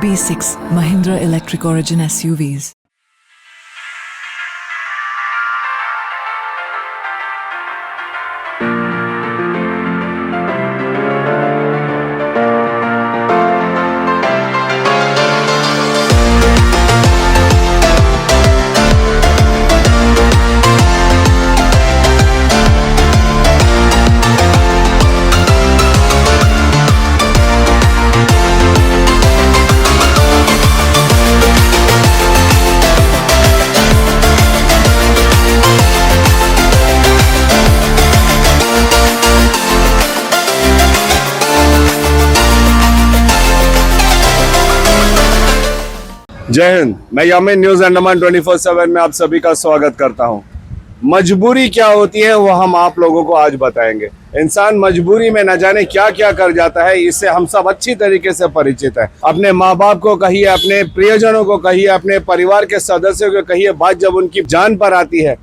B6 Mahindra Electric Origin SUVs. जय हिंद। मैं Yamin news Andaman 24/7 में आप सभी का स्वागत करता हूं। मजबूरी क्या होती है वो हम आप लोगों को आज बताएंगे। इंसान मजबूरी में न जाने क्या क्या कर जाता है, इससे हम सब अच्छी तरीके से परिचित है। अपने माँ बाप को कहिए, अपने प्रियजनों को कहिए, अपने परिवार के सदस्यों को कहिए, बात जब उनकी जान पर आती है,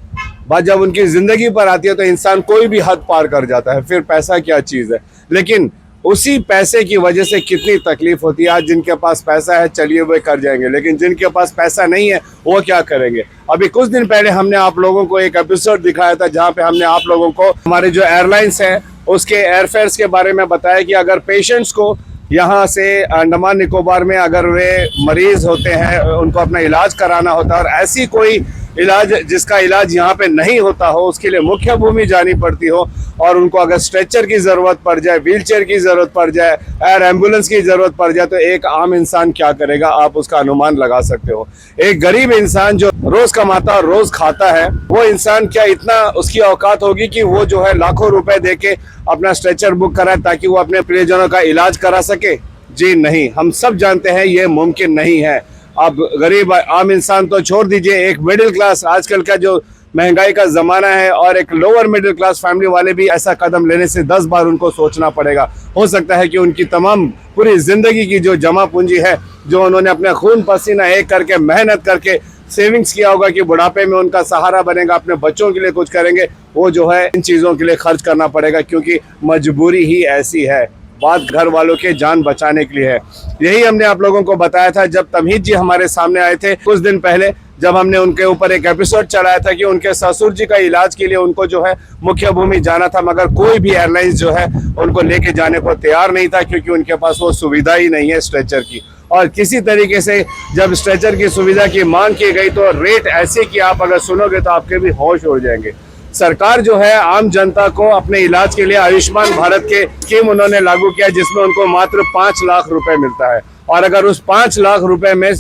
बात जब उनकी जिंदगी पर आती है तो इंसान कोई भी हद पार कर जाता है। फिर पैसा क्या चीज है, लेकिन उसी पैसे की वजह से कितनी तकलीफ होती है। आज जिनके पास पैसा है चलिए वे कर जाएंगे, लेकिन जिनके पास पैसा नहीं है वो क्या करेंगे। अभी कुछ दिन पहले हमने आप लोगों को एक एपिसोड दिखाया था जहां पे हमने आप लोगों को हमारे जो एयरलाइंस है उसके एयरफेयर्स के बारे में बताया कि अगर पेशेंट्स को यहाँ से अंडमान निकोबार में अगर वे मरीज होते हैं, उनको अपना इलाज कराना होता है और ऐसी कोई इलाज जिसका इलाज यहाँ पे नहीं होता हो, उसके लिए मुख्य भूमि जानी पड़ती हो और उनको अगर स्ट्रेचर की ज़रूरत पड़ जाए, व्हीलचेयर की ज़रूरत पड़ जाए, एयर एम्बुलेंस की ज़रूरत पड़ जाए, तो एक आम इंसान क्या करेगा, आप उसका अनुमान लगा सकते हो। एक गरीब इंसान जो रोज़ कमाता और रोज़ खाता है, वो इंसान क्या इतना उसकी औकात होगी कि वो जो है लाखों रुपए दे के अपना स्ट्रेचर बुक कराए ताकि वो अपने प्रियजनों का इलाज करा सके? जी नहीं, हम सब जानते हैं ये मुमकिन नहीं है। अब गरीब आम इंसान तो छोड़ दीजिए, एक मिडिल क्लास, आजकल का जो महंगाई का ज़माना है, और एक लोअर मिडिल क्लास फैमिली वाले भी ऐसा कदम लेने से 10 बार उनको सोचना पड़ेगा। हो सकता है कि उनकी तमाम पूरी ज़िंदगी की जो जमा पूंजी है, जो उन्होंने अपने खून पसीना एक करके मेहनत करके सेविंग्स किया होगा कि बुढ़ापे में उनका सहारा बनेगा, अपने बच्चों के लिए कुछ करेंगे, वो जो है इन चीज़ों के लिए खर्च करना पड़ेगा, क्योंकि मजबूरी ही ऐसी है। बात घर वालों के जान बचाने के लिए है। यही हमने आप लोगों को बताया था जब तमहीद जी हमारे सामने आए थे कुछ दिन पहले, जब हमने उनके ऊपर एक एपिसोड चलाया था कि उनके ससुर जी का इलाज के लिए उनको जो है मुख्य भूमि जाना था, मगर कोई भी एयरलाइंस जो है उनको लेके जाने को तैयार नहीं था, क्योंकि उनके पास वो सुविधा ही नहीं है स्ट्रेचर की। और किसी तरीके से जब स्ट्रेचर की सुविधा की मांग की गई तो रेट ऐसे कि आप अगर सुनोगे तो आपके भी होश उड़ जाएंगे। सरकार जो है आम जनता को अपने इलाज के लिए आयुष्मान भारत के स्कीम उन्होंने लागू किया, जिसमें उनको मात्र 5 लाख रुपए मिलता है। और अगर उस 5 लाख रुपए में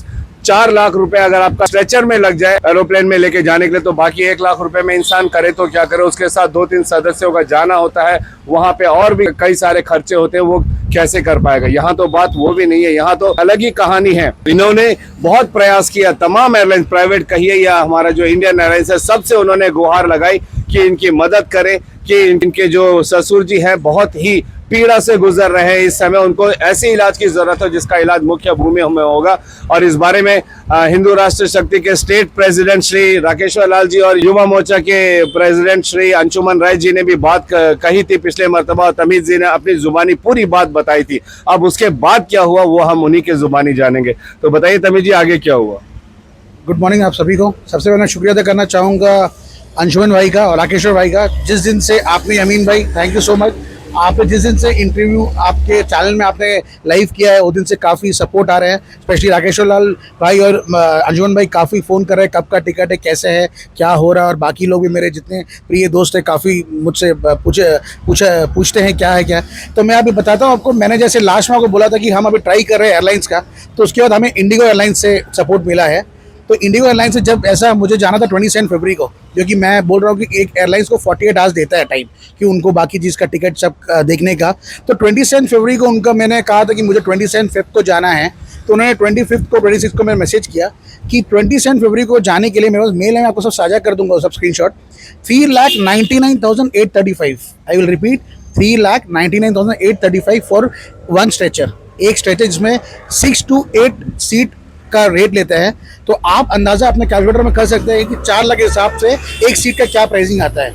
4 लाख रुपए अगर आपका स्ट्रेचर में लग जाए एरोप्लेन में लेके जाने के लिए, तो बाकी 1 लाख रुपए में इंसान करे तो क्या करे। उसके साथ 2-3 सदस्यों का जाना होता है, वहां पे और भी कई सारे खर्चे होते हैं, वो कैसे कर पाएगा। यहाँ तो बात वो भी नहीं है, यहाँ तो अलग ही कहानी है। इन्होंने बहुत प्रयास किया, तमाम एयरलाइंस, प्राइवेट कहिए या हमारा जो इंडियन एयरलाइंस है, सबसे उन्होंने गुहार लगाई कि इनकी मदद करें, कि इनके जो ससुर जी हैं बहुत ही पीड़ा से गुजर रहे हैं इस समय, उनको ऐसे इलाज की जरूरत है जिसका इलाज मुख्य भूमि में होगा। और इस बारे में हिंदू राष्ट्र शक्ति के स्टेट प्रेसिडेंट श्री राकेश्वर लाल जी और युवा मोर्चा के प्रेसिडेंट श्री अंशुमन राय जी ने भी बात कही थी पिछले मरतबा, और तमीज जी ने अपनी जुबानी पूरी बात बताई थी। अब उसके बाद क्या हुआ वो हम उन्हीं के जुबानी जानेंगे। तो बताइए तमीज जी, आगे क्या हुआ? गुड मॉर्निंग आप सभी को। सबसे पहले शुक्रिया अदा करना चाहूँगा अंशुमन भाई का और राकेश्वर भाई का। जिस दिन से आपने, अमीन भाई थैंक यू सो मच, आपने जिस दिन से इंटरव्यू आपके चैनल में आपने लाइव किया है उस दिन से काफ़ी सपोर्ट आ रहे हैं। स्पेशली राकेश्वर लाल भाई और अंशुमन भाई काफ़ी फ़ोन कर रहे हैं, कब का टिकट है, कैसे है, क्या हो रहा है। और बाकी लोग भी मेरे जितने प्रिय दोस्त हैं काफ़ी मुझसे पूछते हैं क्या है क्या है। तो मैं अभी बताता हूँ आपको, मैंने जैसे लास्ट में आपको बोला था कि हम अभी ट्राई कर रहे हैं एयरलाइंस का, तो उसके बाद हमें इंडिगो एयरलाइंस से सपोर्ट मिला है। तो इंडिगो एयरलाइंस से जब ऐसा मुझे जाना था 27 फरवरी को, क्योंकि मैं बोल रहा हूँ कि एक एयरलाइंस को 48 आवर्स देता है टाइम कि उनको बाकी चीज़ का टिकट सब देखने का। तो 27 फरवरी को उनका मैंने कहा था कि मुझे 27 फेब को जाना है, तो उन्होंने 25 को 26 को मैं मैसेज किया कि 27 फरवरी को जाने के लिए मेरे पास मेल है, मैं आपको सब साझा कर दूंगा सब screenshot. 3,99,835, I will repeat, 3,99,835 for one stretcher, एक स्ट्रेचर जिसमें 6 to 8 सीट का रेट लेते हैं। तो आप अंदाज़ा अपने कैलकुलेटर में कर सकते हैं कि 4 लाख के हिसाब से एक सीट का क्या प्राइसिंग आता है।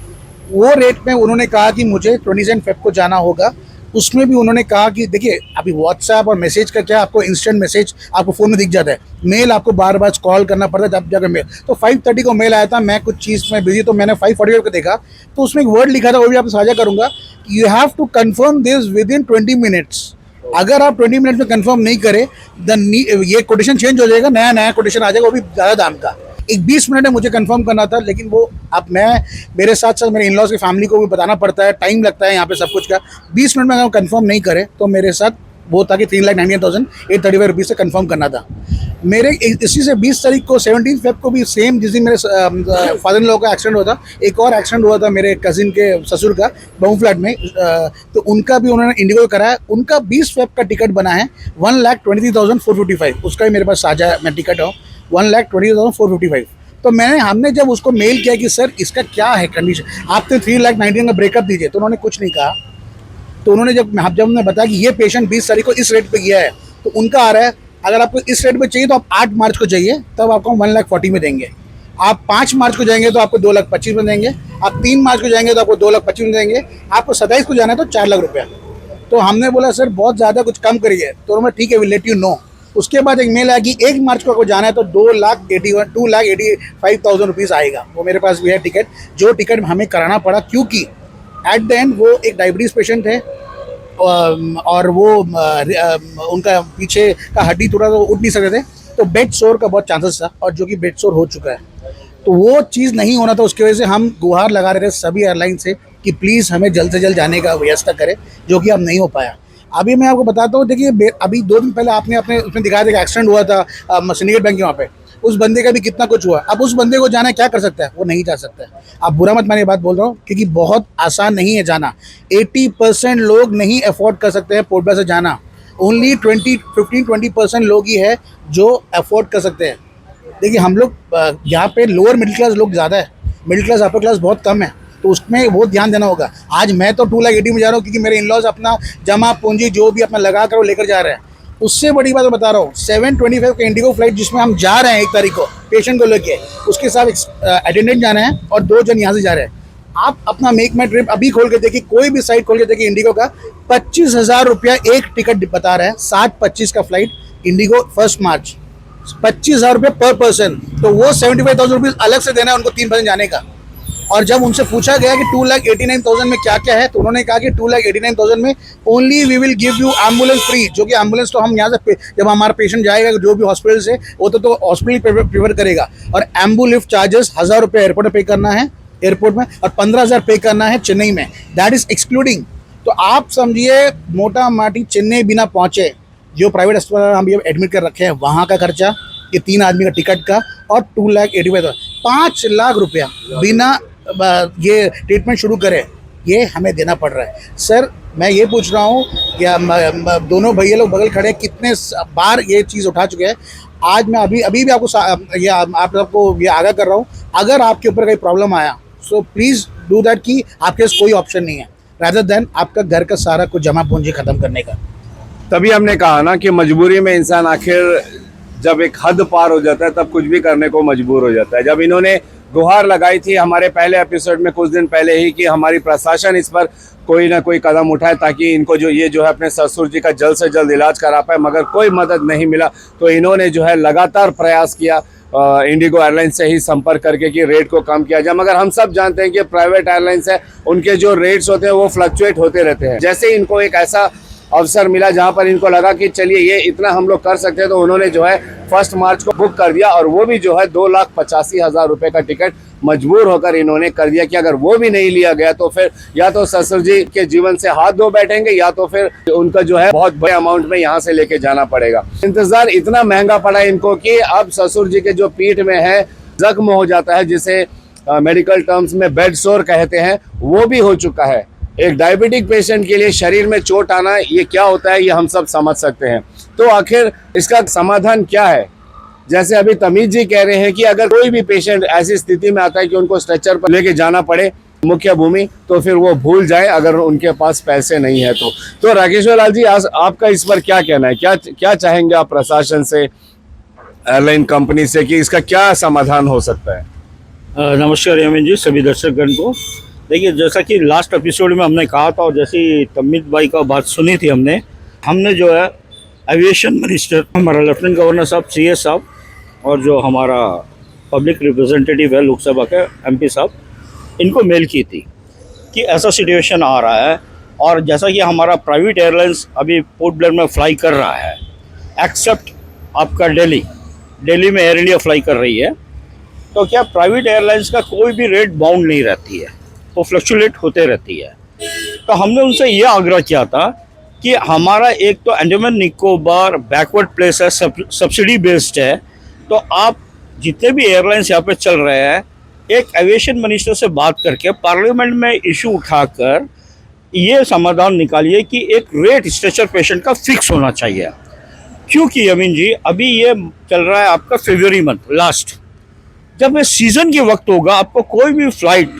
वो रेट में उन्होंने कहा कि मुझे 27 फेब को जाना होगा उसमें भी उन्होंने कहा कि देखिए अभी व्हाट्सएप और मैसेज का क्या, आपको इंस्टेंट मैसेज आपको फ़ोन में दिख जाता है, मेल आपको बार बार कॉल करना पड़ता है तब जाकर मेल। तो 5:30 को मेल आया था, मैं कुछ चीज़ में बिजी, तो मैंने 5:45 को देखा, तो उसमें एक वर्ड लिखा था, वो भी आपको साझा करूँगा, you have to confirm this within 20 minutes. अगर आप 20 मिनट में कंफर्म नहीं करें, ये कोटेशन चेंज हो जाएगा, नया कोटेशन आ जाएगा, वो भी ज़्यादा दाम का। एक 20 मिनट में मुझे कंफर्म करना था, लेकिन वो अब मेरे साथ साथ मेरे इन-लॉज़ की फैमिली को भी बताना पड़ता है, टाइम लगता है यहाँ पे सब कुछ का। 20 मिनट में अगर कंफर्म नहीं करे तो मेरे साथ वो था कि 3,99,835 रुपीज़ से कंफर्म करना था। मेरे इसी से 20 तारीख को 17 फेब को भी सेम, जिस दिन मेरे फादर इन लॉ का एक्सीडेंट हुआ था, एक और एक्सीडेंट हुआ था मेरे कज़िन के ससुर का बहू फ्लैट में, तो उनका भी उन्होंने इंडिगो कराया। उनका 20 फेब का टिकट बना है 1,23,455, उसका भी मेरे पास साझा मैं टिकट हूँ 1,23,455। तो हमने जब उसको मेल किया कि सर इसका क्या है कंडीशन, आप तो 3,90,000 का ब्रेकअप दीजिए, तो उन्होंने कुछ नहीं कहा। तो उन्होंने जब हमने बताया कि ये पेशेंट 20 तारीख को इस रेट पे गया है, तो उनका आ रहा है अगर आपको इस रेट पे चाहिए तो आप 8 मार्च को चाहिए, तब आपको 1,40,000 में देंगे। आप 5 मार्च को जाएंगे तो आपको 2,25,000 में देंगे। आप 3 मार्च को जाएंगे तो आपको 2,25,000 में देंगे। आपको 27 को जाना है तो 4 लाख रुपया। तो हमने बोला सर बहुत ज़्यादा, कुछ कम करिए। तो उन्होंने ठीक है, विल लेट यू नो। उसके बाद एक मेल आया कि 1 मार्च को आपको जाना है तो 2,85,000 रुपीज़ आएगा। वो मेरे पास भी है टिकट, जो टिकट हमें कराना पड़ा, क्योंकि एट द एंड वो एक डायबिटीज़ पेशेंट है और वो उनका पीछे का हड्डी थोड़ा तो उठ नहीं सकते थे, तो बेड सोर का बहुत चांसेस था, और जो कि बेड सोर हो चुका है। तो वो चीज़ नहीं होना था, उसकी वजह से हम गुहार लगा रहे थे सभी एयरलाइन से कि प्लीज़ हमें जल्द से जल्द जाने का व्यवस्था करें, जो कि अब नहीं हो पाया। अभी मैं आपको बताता हूँ, देखिए अभी 2 दिन पहले आपने अपने उसमें दिखाया था कि एक्सीडेंट हुआ था सिंडिकेट बैंक के वहाँ पे, उस बंदे का भी कितना कुछ हुआ। अब उस बंदे को जाना क्या कर सकता है, वो नहीं जा सकता है। आप बुरा मत मानिए, बात बोल रहा हूँ, क्योंकि बहुत आसान नहीं है जाना। 80% लोग नहीं अफोर्ड कर सकते हैं पोर्ट ब्लेयर से जाना। ओनली 15-20% लोग ही है जो अफोर्ड कर सकते हैं। देखिए हम लोग यहाँ पे लोअर मिडिल क्लास लोग ज़्यादा है, मिडिल क्लास अपर क्लास बहुत कम है, तो उसमें बहुत ध्यान देना होगा। आज मैं तो 2,80,000 में जा रहा हूँ, क्योंकि मेरे इन-लॉज अपना जमा पूंजी जो भी अपना लगा कर वो लेकर जा रहे हैं। उससे बड़ी बात मैं बता रहा हूँ, 7:25 का इंडिगो फ्लाइट जिसमें हम जा रहे हैं 1 तारीख को पेशेंट को लेके, उसके साथ अटेंडेंट जाना है और 2 जन यहाँ से जा रहे हैं। आप अपना मेक माई ट्रिप अभी खोल के देखिए, कोई भी साइट खोल के देखिए, इंडिगो का 25,000 रुपया एक टिकट बता रहा है। 7:25 का फ्लाइट इंडिगो 1 मार्च, 25,000 रुपये पर पर्सन। तो वो 75,000 रुपीज़ अलग से देना है उनको 3 पर्सन जाने का। और जब उनसे पूछा गया कि 2,89,000 में क्या क्या है, तो उन्होंने कहा कि 2,89,000 में only we will give you ambulance free, जो कि एम्बुलेंस तो हम यहाँ से जब हमारा पेशेंट जाएगा जो भी हॉस्पिटल से, वो तो हॉस्पिटल प्रेफर करेगा। और एम्बुलिफ्ट चार्जेस 1,000 रुपये एयरपोर्ट में पे करना है, एयरपोर्ट में, और 15,000 पे करना है चेन्नई में, दैट इज एक्सक्लूडिंग। तो आप समझिए मोटा माटी चेन्नई बिना पहुँचे जो प्राइवेट अस्पताल हम ये एडमिट कर रखे हैं, वहाँ का खर्चा, ये 3 आदमी का टिकट का, और 2,85,000, 5 लाख रुपया बिना ये ट्रीटमेंट शुरू करें, ये हमें देना पड़ रहा है। सर मैं ये पूछ रहा हूँ कि दोनों भैया लोग बगल खड़े कितने बार ये चीज़ उठा चुके हैं। आज मैं अभी भी आपको ये आप सबको ये आगाह कर रहा हूँ, अगर आपके ऊपर कोई प्रॉब्लम आया सो प्लीज़ डू दैट, कि आपके पास कोई ऑप्शन नहीं है रादर देन आपका घर का सारा कुछ जमा पूंजी ख़त्म करने का। तभी हमने कहा ना कि मजबूरी में इंसान आखिर जब एक हद पार हो जाता है तब कुछ भी करने को मजबूर हो जाता है। जब इन्होंने गुहार लगाई थी हमारे पहले एपिसोड में कुछ दिन पहले ही कि हमारी प्रशासन इस पर कोई ना कोई कदम उठाए ताकि इनको जो है अपने ससुर जी का जल्द से जल्द इलाज करा पाए, मगर कोई मदद नहीं मिला। तो इन्होंने जो है लगातार प्रयास किया इंडिगो एयरलाइंस से ही संपर्क करके कि रेट को कम किया जाए, मगर हम सब जानते हैं कि प्राइवेट एयरलाइंस है, उनके जो रेट्स होते हैं वो फ्लक्चुएट होते रहते हैं। जैसे इनको एक ऐसा अवसर मिला जहां पर इनको लगा कि चलिए ये इतना हम लोग कर सकते हैं, तो उन्होंने जो है 1 मार्च को बुक कर दिया, और वो भी जो है 2,85,000 रुपये का टिकट मजबूर होकर इन्होंने कर दिया कि अगर वो भी नहीं लिया गया तो फिर या तो ससुर जी के जीवन से हाथ धो बैठेंगे, या तो फिर उनका जो है बहुत बड़े अमाउंट में यहाँ से लेके जाना पड़ेगा। इंतजार इतना महंगा पड़ा इनको कि अब ससुर जी के जो पीठ में है जख्म हो जाता है, जिसे मेडिकल टर्म्स में बेड सोर कहते हैं, वो भी हो चुका है। एक डायबिटिक पेशेंट के लिए शरीर में चोट आना ये क्या होता है, ये हम सब समझ सकते हैं। तो आखिर इसका समाधान क्या है? जैसे अभी तमीज जी कह रहे हैं कि अगर कोई भी पेशेंट ऐसी स्थिति में आता है कि उनको स्ट्रेचर पर लेके जाना पड़े मुख्य भूमि, तो फिर वो भूल जाए अगर उनके पास पैसे नहीं है तो राकेश्वर लाल जी, आपका इस पर क्या कहना है? क्या चाहेंगे आप प्रशासन से, एयरलाइन कंपनी से, कि इसका क्या समाधान हो सकता है? नमस्कार यमिन जी, सभी दर्शकगण को। देखिए, जैसा कि लास्ट एपिसोड में हमने कहा था और जैसी तमित भाई का बात सुनी थी हमने जो है एविएशन मिनिस्टर, हमारा लेफ्टिनेंट गवर्नर साहब, CS साहब, और जो हमारा पब्लिक रिप्रेजेंटेटिव है लोकसभा के MP साहब, इनको मेल की थी कि ऐसा सिचुएशन आ रहा है। और जैसा कि हमारा प्राइवेट एयरलाइंस अभी पोर्ट ब्लेयर में फ्लाई कर रहा है, एक्सेप्ट आपका दिल्ली में एयर इंडिया फ्लाई कर रही है, तो क्या प्राइवेट एयरलाइंस का कोई भी रेट बाउंड नहीं रहती है, वो फ्लक्चुएट होते रहती है। तो हमने उनसे ये आग्रह किया था कि हमारा एक तो अंडमान निकोबार बैकवर्ड प्लेस है, सब्सिडी बेस्ड है, तो आप जितने भी एयरलाइंस यहाँ पे चल रहे हैं, एक एविएशन मिनिस्टर से बात करके पार्लियामेंट में इशू उठाकर ये समाधान निकालिए कि एक रेट स्ट्रेचर पेशेंट का फिक्स होना चाहिए। क्योंकि अमीन जी, अभी ये चल रहा है आपका फरवरी मंथ लास्ट, जब ये सीजन के वक्त होगा, आपको कोई भी फ्लाइट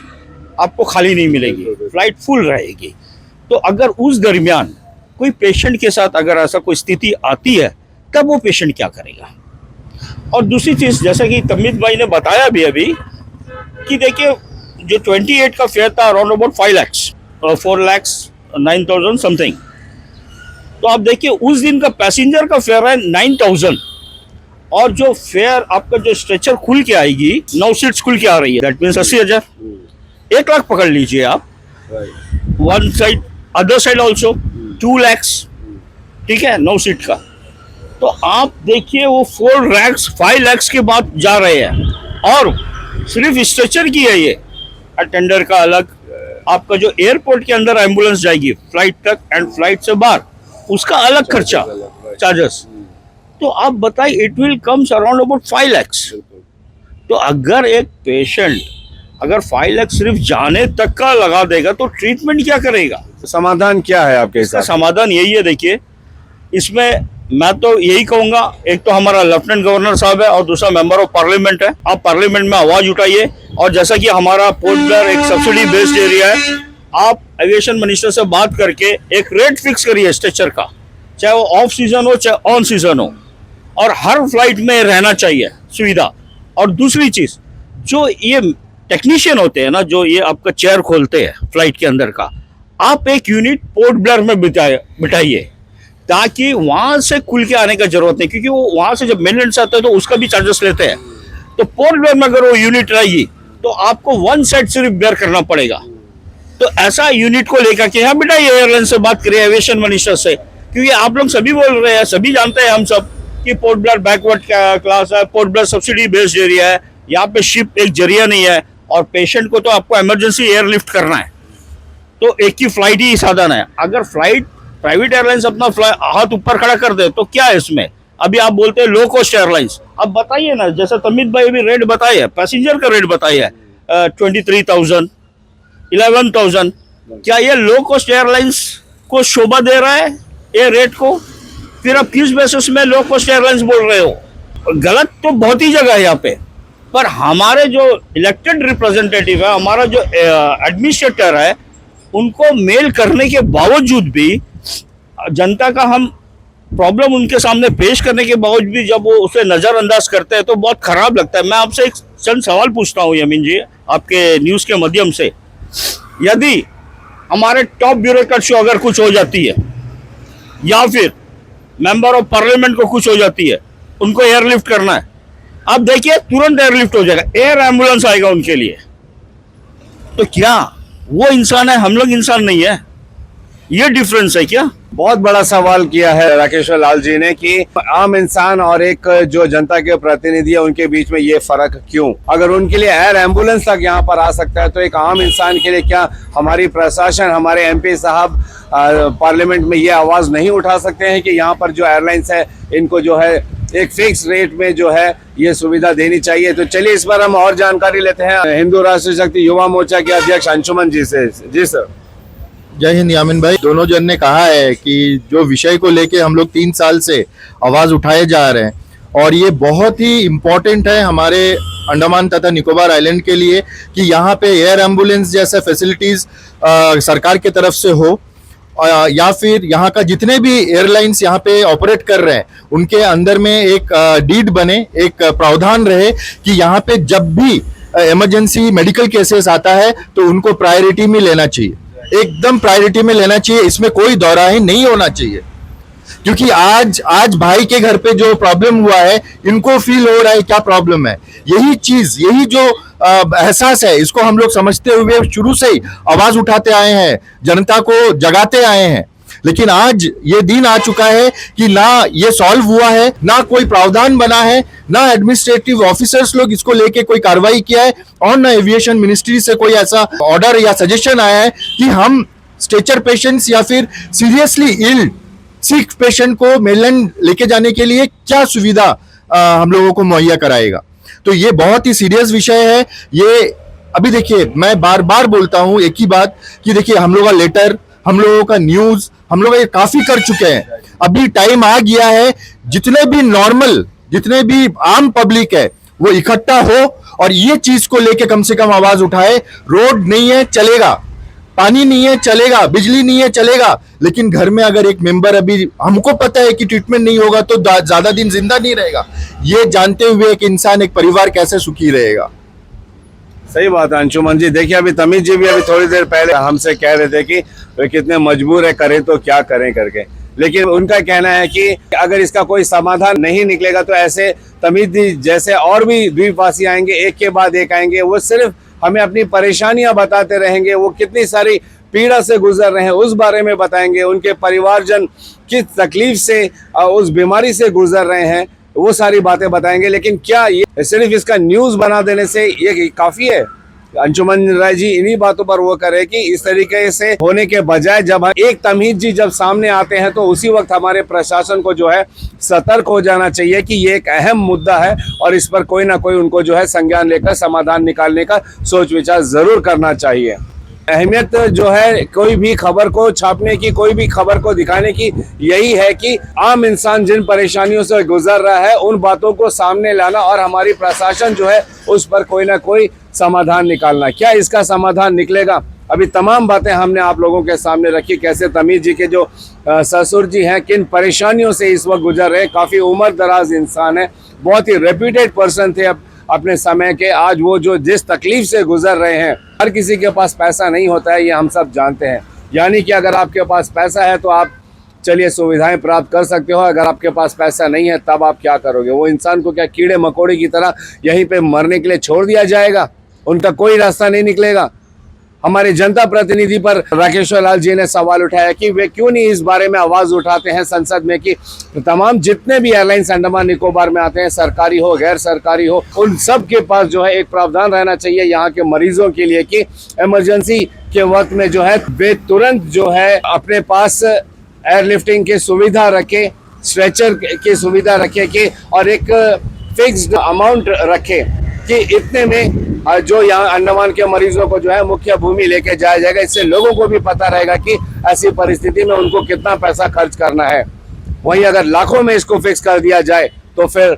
आपको खाली नहीं मिलेगी, फ्लाइट फुल रहेगी। तो अगर उस दरमियान कोई पेशेंट के साथ अगर ऐसा कोई स्थिति आती है, तब वो पेशेंट क्या करेगा। और दूसरी चीज़, जैसा कि तमित भाई ने बताया भी अभी कि देखिए, जो 28 का फेयर था अराउंड अबाउट 5 lakhs, 4,09,000 समथिंग, तो आप देखिए उस दिन का पैसेंजर का फेयर है 9,000, और जो फेयर आपका जो स्ट्रेचर खुल के आएगी, 9 सीट्स खुल के आ रही है, दैट मीन्स 80,000, 1 लाख पकड़ लीजिए आप, one side, other side also 2 lakhs, ठीक है, 9 सीट का। तो आप देखिए वो 4 lakhs 5 lakhs के बाद जा रहे हैं, और सिर्फ स्ट्रेचर की है ये, अटेंडर का अलग, आपका जो एयरपोर्ट के अंदर एम्बुलेंस जाएगी फ्लाइट तक एंड फ्लाइट से बाहर, उसका अलग खर्चा, चार्जेस। तो आप बताइए, it will comes around about 5 lakhs। तो अगर एक पेशेंट अगर 5 लाख सिर्फ जाने तक का लगा देगा, तो ट्रीटमेंट क्या करेगा। समाधान क्या है आपके इसका हिसाब? समाधान यही है, देखिए, इसमें मैं तो यही कहूंगा, एक तो हमारा लेफ्टिनेंट गवर्नर साहब है और दूसरा मेंबर ऑफ पार्लियामेंट है। आप पार्लियामेंट में आवाज उठाइए, और जैसा कि हमारा पोर्ट ब्लेयर एक सब्सिडी बेस्ड एरिया है, आप एविएशन मिनिस्टर से बात करके एक रेट फिक्स करिए स्ट्रेचर का, चाहे वो ऑफ सीजन हो चाहे ऑन सीजन हो, और हर फ्लाइट में रहना चाहिए सुविधा। और दूसरी चीज, जो ये टेक्नीशियन होते हैं ना, जो ये आपका चेयर खोलते हैं फ्लाइट के अंदर का, आप एक यूनिट पोर्ट ब्लेयर में बिठाइए, ताकि वहां से खुल के आने का जरूरत नहीं, क्योंकि वो वहां से जब मेनलैंड से आते हैं तो उसका भी चार्जेस लेते हैं। तो पोर्ट ब्लेयर में अगर वो यूनिट रहेगी, तो आपको वन साइड सिर्फ बेयर करना पड़ेगा। तो ऐसा यूनिट को लेकर के यहाँ बिठाइए, एयरलाइन से बात करिए, एविएशन मिनिस्टर से, क्योंकि आप लोग सभी बोल रहे हैं, सभी जानते हैं हम सब कि पोर्ट ब्लेयर बैकवर्ड क्लास है, port Blair subsidy based area है, यहाँ पे शिप एक जरिया नहीं है, और पेशेंट को तो आपको इमरजेंसी एयरलिफ्ट करना है, तो एक ही फ्लाइट ही साधन है। अगर फ्लाइट प्राइवेट एयरलाइंस अपना हाथ ऊपर खड़ा कर दे, तो क्या है इसमें। अभी आप बोलते हैं लो कॉस्ट एयरलाइंस, अब बताइए ना, जैसा तमित भाई भी रेट बताए है, पैसेंजर का रेट बताए है 23,000, 11,000, क्या ये लो कॉस्ट एयरलाइंस को शोभा दे रहा है ये रेट को। फिर आप किस बेसिस में लो कॉस्ट एयरलाइंस बोल रहे हो। गलत तो बहुत ही जगह है यहाँ पे, पर हमारे जो इलेक्टेड रिप्रेजेंटेटिव है, हमारा जो एडमिनिस्ट्रेटर है, उनको मेल करने के बावजूद भी जनता का हम प्रॉब्लम उनके सामने पेश करने के बावजूद भी जब वो उसे नज़रअंदाज करते हैं, तो बहुत खराब लगता है। मैं आपसे एक चंद सवाल पूछता हूँ यमीन जी, आपके न्यूज़ के माध्यम से, यदि हमारे टॉप ब्यूरोक्रेट्स को अगर कुछ हो जाती है, या फिर मेंबर ऑफ पार्लियामेंट को कुछ हो जाती है, उनको एयरलिफ्ट करना है, आप देखिए तुरंत एयरलिफ्ट हो जाएगा, एयर एम्बुलेंस आएगा उनके लिए। तो क्या वो इंसान है, हम लोग इंसान नहीं है, ये डिफरेंस है क्या। बहुत बड़ा सवाल किया है राकेश्वर लाल जी ने कि आम इंसान और एक जो जनता के प्रतिनिधि है उनके बीच में ये फर्क क्यों। अगर उनके लिए एयर एम्बुलेंस तक यहाँ पर आ सकता है, तो एक आम इंसान के लिए क्या हमारी प्रशासन, हमारे MP साहब पार्लियामेंट में ये आवाज नहीं उठा सकते हैं कि यहाँ पर जो एयरलाइंस है इनको जो है एक फिक्स रेट में जो है ये सुविधा देनी चाहिए। तो चलिए इस पर हम और जानकारी लेते हैं हिंदू राष्ट्रीय शक्ति युवा मोर्चा के अध्यक्ष अंशुमन जी से। जी सर। जय हिंद यामिन भाई। दोनों जन ने कहा है कि जो विषय को लेके हम लोग 3 साल से आवाज उठाए जा रहे हैं, और ये बहुत ही इम्पोर्टेंट है हमारे अंडमान तथा निकोबार आइलैंड के लिए कि यहाँ पे एयर एम्बुलेंस जैसे फैसिलिटीज सरकार की तरफ से हो, या फिर यहाँ का जितने भी एयरलाइंस यहाँ पे ऑपरेट कर रहे हैं उनके अंदर में एक डीड बने, एक प्रावधान रहे कि यहाँ पे जब भी इमरजेंसी मेडिकल केसेस आता है तो उनको प्रायोरिटी में लेना चाहिए, एकदम प्रायोरिटी में लेना चाहिए, इसमें कोई दौराहे नहीं होना चाहिए। क्योंकि आज भाई के घर पे जो प्रॉब्लम हुआ है, इनको फील हो रहा है क्या प्रॉब्लम है। यही जो एहसास है, इसको हम लोग समझते हुए शुरू से ही आवाज उठाते आए हैं, जनता को जगाते आए हैं। लेकिन आज ये दिन आ चुका है कि ना ये सॉल्व हुआ है, ना कोई प्रावधान बना है, ना एडमिनिस्ट्रेटिव ऑफिसर्स लोग इसको लेके कोई कार्रवाई किया है, और ना एविएशन मिनिस्ट्री से कोई ऐसा ऑर्डर या सजेशन आया है कि हम स्ट्रेचर पेशेंट्स या फिर सीरियसली इल सिक पेशेंट को मेनलैंड लेके जाने के लिए क्या सुविधा हम लोगों को मुहैया कराएगा। तो ये बहुत ही सीरियस विषय है। ये अभी देखिए, मैं बार बार बोलता हूं एक ही बात कि देखिए, हम लोगों का लेटर, हम लोगों का न्यूज, हम लोग ये काफी कर चुके हैं। अभी टाइम आ गया है जितने भी आम पब्लिक है वो इकट्ठा हो और ये चीज को लेके कम से कम आवाज उठाए। रोड नहीं है चलेगा, पानी नहीं है चलेगा, बिजली नहीं है चलेगा, लेकिन घर में अगर एक मेंबर, अभी हमको पता है कि ट्रीटमेंट नहीं होगा तो ज्यादा दिन जिंदा नहीं रहेगा, ये जानते हुए एक इंसान, एक परिवार कैसे सुखी रहेगा। सही बात है अंशुमन जी। देखिए, अभी तमीज जी भी अभी थोड़ी देर पहले हमसे कह रहे थे कि वे कितने मजबूर है, करें तो क्या करें करके। लेकिन उनका कहना है कि अगर इसका कोई समाधान नहीं निकलेगा तो ऐसे तमीज जी जैसे और भी द्वीपवासी आएंगे, एक के बाद एक आएंगे, वो सिर्फ हमें अपनी परेशानियां बताते रहेंगे, वो कितनी सारी पीड़ा से गुजर रहे हैं उस बारे में बताएंगे, उनके परिवारजन किस तकलीफ से, उस बीमारी से गुजर रहे हैं, वो सारी बातें बताएंगे। लेकिन क्या ये सिर्फ इसका न्यूज बना देने से ये काफी है? अंशुमन राय जी इन्हीं बातों पर वो करे कि इस तरीके से होने के बजाय जब एक तमीज जी जब सामने आते हैं तो उसी वक्त हमारे प्रशासन को जो है सतर्क हो जाना चाहिए कि ये एक अहम मुद्दा है और इस पर कोई ना कोई उनको जो है संज्ञान लेकर समाधान निकालने का सोच विचार जरूर करना चाहिए। अहमियत जो है कोई भी खबर को छापने की, कोई भी खबर को दिखाने की यही है कि आम इंसान जिन परेशानियों से गुजर रहा है उन बातों को सामने लाना और हमारी प्रशासन जो है उस पर कोई ना कोई समाधान निकालना। क्या इसका समाधान निकलेगा? अभी तमाम बातें हमने आप लोगों के सामने रखी, कैसे तमीज जी के जो ससुर जी हैं किन परेशानियों से इस वक्त गुजर रहे हैं। काफ़ी उम्र दराज इंसान है, बहुत ही रेप्यूटेड पर्सन थे अपने समय के। आज वो जो जिस तकलीफ से गुजर रहे हैं, हर किसी के पास पैसा नहीं होता है, ये हम सब जानते हैं। यानी कि अगर आपके पास पैसा है तो आप चलिए सुविधाएं प्राप्त कर सकते हो, अगर आपके पास पैसा नहीं है तब आप क्या करोगे? वो इंसान को क्या कीड़े मकोड़े की तरह यहीं पे मरने के लिए छोड़ दिया जाएगा? उनका कोई रास्ता नहीं निकलेगा। हमारे जनता प्रतिनिधि पर राकेश्वर लाल जी ने सवाल उठाया कि वे क्यों नहीं इस बारे में आवाज उठाते हैं संसद में कि तमाम जितने भी एयरलाइंस अंडमान निकोबार में आते हैं, सरकारी हो गैर सरकारी हो, उन सब के पास जो है एक प्रावधान रहना चाहिए यहाँ के मरीजों के लिए कि इमरजेंसी के वक्त में जो है वे तुरंत जो है अपने पास एयरलिफ्टिंग की सुविधा रखे, स्ट्रेचर की सुविधा रखे कि और एक फिक्स्ड अमाउंट रखे कि इतने में जो यहाँ अंडमान के मरीजों को जो है मुख्य भूमि लेके जाया जाएगा। इससे लोगों को भी पता रहेगा कि ऐसी परिस्थिति में उनको कितना पैसा खर्च करना है। वहीं अगर लाखों में इसको फिक्स कर दिया जाए तो फिर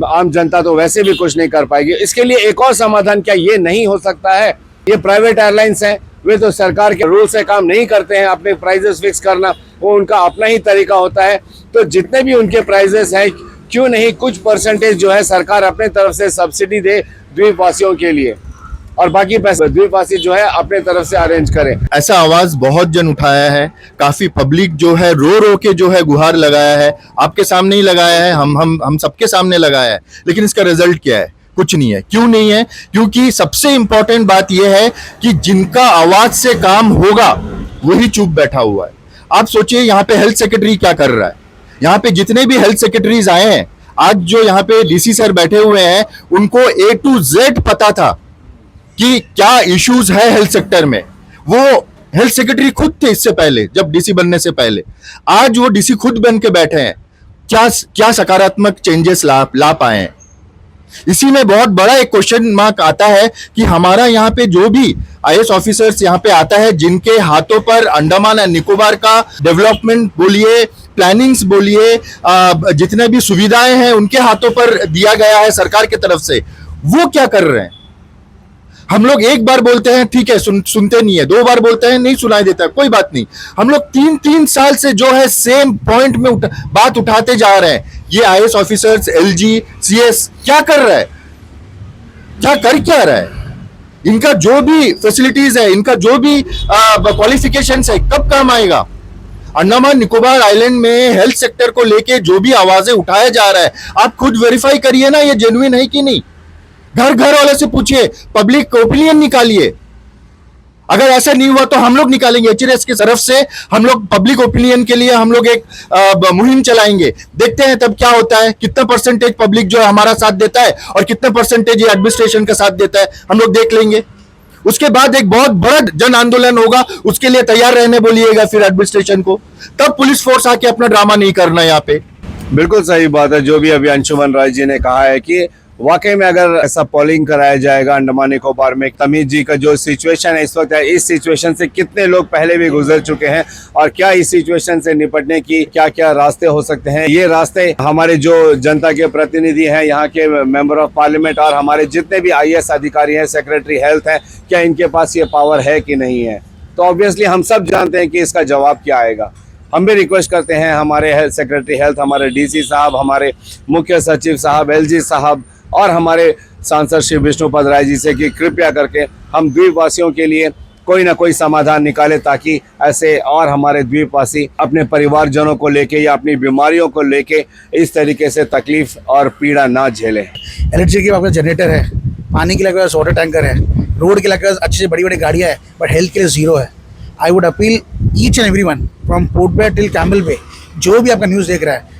आम जनता तो वैसे भी कुछ नहीं कर पाएगी। इसके लिए एक और समाधान क्या ये नहीं हो सकता है? ये प्राइवेट एयरलाइंस हैं, वे तो सरकार के रूल से काम नहीं करते हैं। अपने प्राइजेस फिक्स करना वो उनका अपना ही तरीका होता है। तो जितने भी उनके प्राइजेस हैं, क्यों नहीं कुछ परसेंटेज जो है सरकार अपने तरफ से सब्सिडी दे द्वीपवासियों के लिए और बाकी पैसे द्वीपवासी जो है अपने तरफ से अरेंज करें। ऐसा आवाज बहुत जन उठाया है, काफी पब्लिक जो है रो रो के जो है गुहार लगाया है, आपके सामने ही लगाया है, हम सबके सामने लगाया है। लेकिन इसका रिजल्ट क्या है? कुछ नहीं है। क्यों नहीं है? क्योंकि सबसे इंपॉर्टेंट बात यह है कि जिनका आवाज से काम होगा वही चुप बैठा हुआ है। आप सोचिए यहाँ पे हेल्थ सेक्रेटरी क्या कर रहा है। यहाँ पे जितने भी हेल्थ सेक्रेटरीज आए हैं, आज जो यहाँ पे डीसी सर बैठे हुए हैं, उनको A to Z पता था कि क्या इश्यूज है हेल्थ सेक्टर में। वो हेल्थ सेक्रेटरी खुद थे इससे पहले, जब डीसी बनने से पहले। आज वो डीसी खुद बन के बैठे हैं। क्या सकारात्मक चेंजेस ला पाए हैं? इसी में बहुत बड़ा एक क्वेश्चन मार्क आता है कि हमारा यहाँ पे जो भी IAS ऑफिसर्स यहाँ पे आता है, जिनके हाथों पर अंडमान एंड निकोबार का डेवलपमेंट बोलिए, प्लानिंग्स बोलिए, जितने भी सुविधाएं हैं उनके हाथों पर दिया गया है सरकार की तरफ से, वो क्या कर रहे हैं? हम लोग एक बार बोलते हैं ठीक है, सुनते नहीं है, दो बार बोलते हैं नहीं सुनाई देता, कोई बात नहीं। हम लोग 3 साल से जो है सेम पॉइंट में बात उठाते जा रहे हैं। ये IAS ऑफिसर्स, LG, CS क्या कर रहा है? क्या रहा है? इनका जो भी फैसिलिटीज है, इनका जो भी क्वालिफिकेशन है, कब काम आएगा? अंडमान निकोबार आइलैंड में हेल्थ सेक्टर को लेके जो भी आवाजें उठाया जा रहा है, आप खुद वेरीफाई करिए ना, ये जेन्युइन है कि नहीं। घर घर वाले से पूछिए, पब्लिक ओपिनियन निकालिए। अगर ऐसा नहीं हुआ तो हम लोग निकालेंगे, एचआरएस की तरफ से हम लोग पब्लिक ओपिनियन के लिए हम लोग एक मुहिम चलाएंगे। देखते हैं तब क्या होता है, कितना परसेंटेज पब्लिक जो है हमारा साथ देता है और कितना परसेंटेज एडमिनिस्ट्रेशन का साथ देता है, हम लोग देख लेंगे। उसके बाद एक बहुत बड़ा जन आंदोलन होगा, उसके लिए तैयार रहने बोलिएगा फिर एडमिनिस्ट्रेशन को। तब पुलिस फोर्स आके अपना ड्रामा नहीं करना यहाँ पे। बिल्कुल सही बात है जो भी अभी अंशुमन राय जी ने कहा है कि वाकई में अगर ऐसा पोलिंग कराया जाएगा अंडमान निकोबार में, तमीज जी का जो सिचुएशन है इस वक्त है, इस सिचुएशन से कितने लोग पहले भी गुजर चुके हैं और क्या इस सिचुएशन से निपटने की क्या क्या रास्ते हो सकते हैं, ये रास्ते हमारे जो जनता के प्रतिनिधि हैं, यहाँ के मेंबर ऑफ पार्लियामेंट और हमारे जितने भी आईएएस अधिकारी हैं, सेक्रेटरी हेल्थ हैं, क्या इनके पास ये पावर है कि नहीं है। तो ऑब्वियसली हम सब जानते हैं कि इसका जवाब क्या आएगा। हम भी रिक्वेस्ट करते हैं हमारे हेल्थ सेक्रेटरी हेल्थ, हमारे डीसी साहब, हमारे मुख्य सचिव साहब, एलजी साहब और हमारे सांसद श्री विष्णुपद राय जी से कि कृपया करके हम द्वीपवासियों के लिए कोई ना कोई समाधान निकाले, ताकि ऐसे और हमारे द्वीपवासी अपने परिवारजनों को लेके या अपनी बीमारियों को लेके इस तरीके से तकलीफ और पीड़ा ना झेलें। इलेक्ट्रिसिटी के पास जनरेटर है, पानी के लिए पास वाटर टैंकर है, रोड के लिए अच्छी बड़ी बड़ी गाड़ियाँ है, बट हेल्थ के लिए जीरो है। I would appeal each and everyone from Port Blair till Campbell Bay, जो भी आपका न्यूज़ देख रहा है,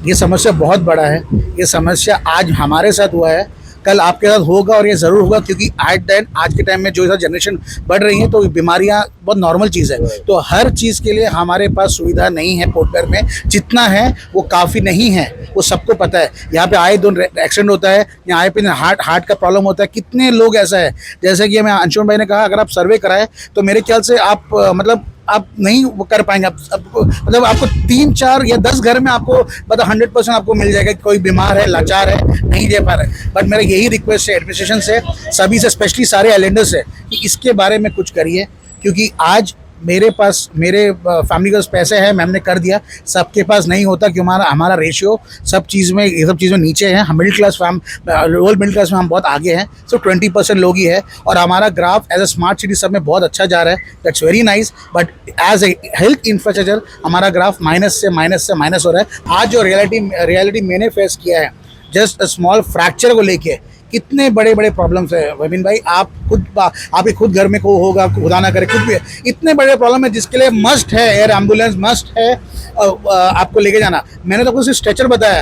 ये समस्या बहुत बड़ा है। ये समस्या आज हमारे साथ हुआ है, कल आपके साथ होगा और ये ज़रूर होगा, क्योंकि आज के टाइम में जो जनरेशन बढ़ रही है तो बीमारियां बहुत नॉर्मल चीज़ है। तो हर चीज़ के लिए हमारे पास सुविधा नहीं है पोर्ट ब्लेयर में, जितना है वो काफ़ी नहीं है, वो सबको पता है। यहाँ पे आए दिन एक्सीडेंट होता है, यहाँ पे हार्ट का प्रॉब्लम होता है, कितने लोग ऐसा है। जैसे कि मैं अंशुमन भाई ने कहा, अगर आप सर्वे कराए तो मेरे ख्याल से आप आप नहीं कर पाएंगे। मतलब आपको 3, 4 या 10 घर में आपको 100% आपको मिल जाएगा कि कोई बीमार है, लाचार है, नहीं दे पा रहे। बट मेरा यही रिक्वेस्ट है एडमिनिस्ट्रेशन से, सभी से, स्पेशली सारे आइलैंडर्स से, कि इसके बारे में कुछ करिए। क्योंकि आज मेरे फैमिली के पास पैसे हैं, मैंने कर दिया, सबके पास नहीं होता, कि हमारा रेशियो सब चीज़ में नीचे है। हम लोअर मिडिल क्लास में हम बहुत आगे हैं, सिर्फ 20% लोग ही है। और हमारा graph as a smart city सब में बहुत अच्छा जा रहा है, that's very nice. But as a health infrastructure हमारा ग्राफ माइनस से माइनस हो रहा है। आज जो रियलिटी मैंने फेस किया है, जस्ट अ स्मॉल फ्रैक्चर को लेके कितने बड़े बड़े प्रॉब्लम्स है वहीन भाई। आपके खुद घर में को होगा, खुदा ना करे, खुद भी इतने बड़े प्रॉब्लम है जिसके लिए मस्ट है एयर एम्बुलेंस, मस्ट है आपको लेके जाना। मैंने तो कुछ स्ट्रेचर बताया,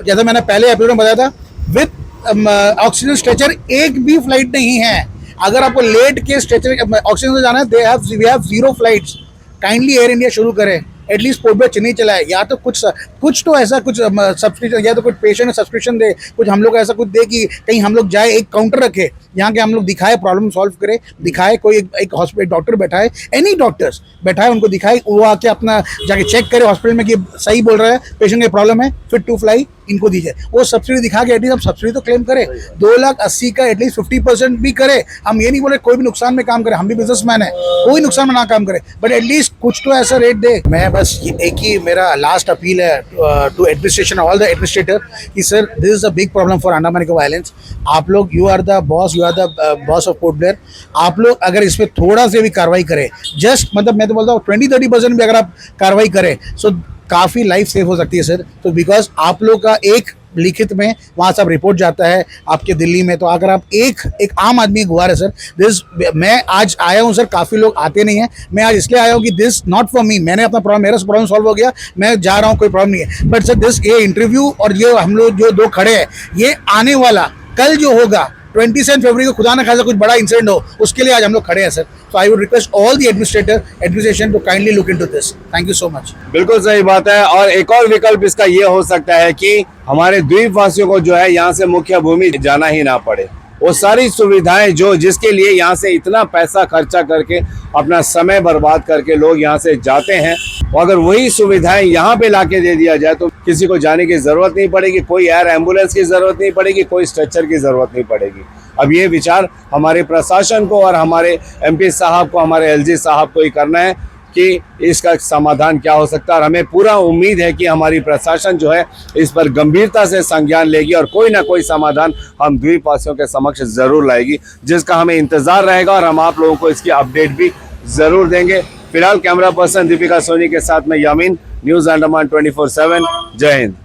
जैसा मैंने पहले एपिसोड में बताया था, विद ऑक्सीजन स्ट्रेचर एक भी फ्लाइट नहीं है। अगर आपको लेट के स्ट्रेचर ऑक्सीजन से जाना है, we have 0 flights. Kindly Air India शुरू करे, एटलीस्ट पोर्ट ब्लेयर चेन्नई चलाए, या तो कुछ तो ऐसा कुछ सब्सक्रिप्शन, या तो कुछ पेशेंट सब्सक्रिप्शन दे, कुछ हम लोग ऐसा कुछ दे कि कहीं हम लोग जाए, एक काउंटर रखे, यहाँ के हम लोग दिखाए, प्रॉब्लम सॉल्व करे, दिखाए, कोई एक हॉस्पिटल डॉक्टर बैठाए, एनी डॉक्टर्स बैठाए, उनको दिखाए, वो आके अपना जाके चेक करे हॉस्पिटल में कि सही बोल रहा है, पेशेंट की प्रॉब्लम है, फिट टू फ्लाई, इनको दीजिए। वो सब्सिडी दिखा के एटलीस्ट हम सब्सिडी तो क्लेम करें, 2,80,000 का एटलीस्ट 50% भी करे। हम ये नहीं बोले कोई भी नुकसान में काम करे, हम भी बिजनेसमैन है, कोई नुकसान में ना काम करे, बट एटलीस्ट कुछ तो ऐसा रेट दे। मैं बस एक ही मेरा लास्ट अपील है to administration, all the administrator, कि sir this is a big problem for Andaman Nicobar islands. आप लोग you are the boss of Port Blair. आप लोग अगर इसमें थोड़ा से भी कार्रवाई करें, जस्ट मतलब मैं तो बोलता हूँ 20-30% भी अगर आप कार्रवाई करें, सो काफ़ी लाइफ सेव हो सकती है सर। तो बिकॉज आप लोग का एक लिखित में वहाँ सब रिपोर्ट जाता है आपके दिल्ली में, तो अगर आप एक आम आदमी गुहार है सर, मैं आज आया हूँ सर, काफ़ी लोग आते नहीं हैं, मैं आज इसलिए आया हूँ कि दिस नॉट फॉर मी, मैंने अपना प्रॉब्लम, मेरा प्रॉब्लम सॉल्व हो गया, मैं जा रहा हूँ, कोई प्रॉब्लम नहीं है। बट सर ये इंटरव्यू और ये हम लोग जो 2 खड़े हैं, ये आने वाला कल जो होगा 27 फरवरी को, खुदा ना खासा कुछ बड़ा इंसिडेंट हो, उसके लिए आज हम लोग खड़े हैं sir. So I would request all the administration to kindly look into this. Thank you so much. बिल्कुल सही बात है। और एक और विकल्प इसका ये हो सकता है कि हमारे द्वीपवासियों को जो है यहाँ से मुख्य भूमि जाना ही ना पड़े। वो सारी सुविधाएं जिसके लिए यहाँ से इतना पैसा खर्चा करके, अपना समय बर्बाद करके लोग यहाँ से जाते हैं, अगर वही सुविधाएं यहाँ पे लाके दे दिया जाए तो किसी को जाने की जरूरत नहीं पड़ेगी, कोई एयर एम्बुलेंस की जरूरत नहीं पड़ेगी, कोई स्ट्रेचर की जरूरत नहीं पड़ेगी। अब ये विचार हमारे प्रशासन को और हमारे MP साहब को, हमारे LG साहब को ही करना है। कि इसका समाधान क्या हो सकता है। और हमें पूरा उम्मीद है कि हमारी प्रशासन जो है इस पर गंभीरता से संज्ञान लेगी और कोई ना कोई समाधान हम द्वीपवासियों के समक्ष जरूर लाएगी, जिसका हमें इंतजार रहेगा और हम आप लोगों को इसकी अपडेट भी जरूर देंगे। फिलहाल कैमरा पर्सन दीपिका सोनी के साथ में यामीन, न्यूज अंडमान 24/7। जय हिंद।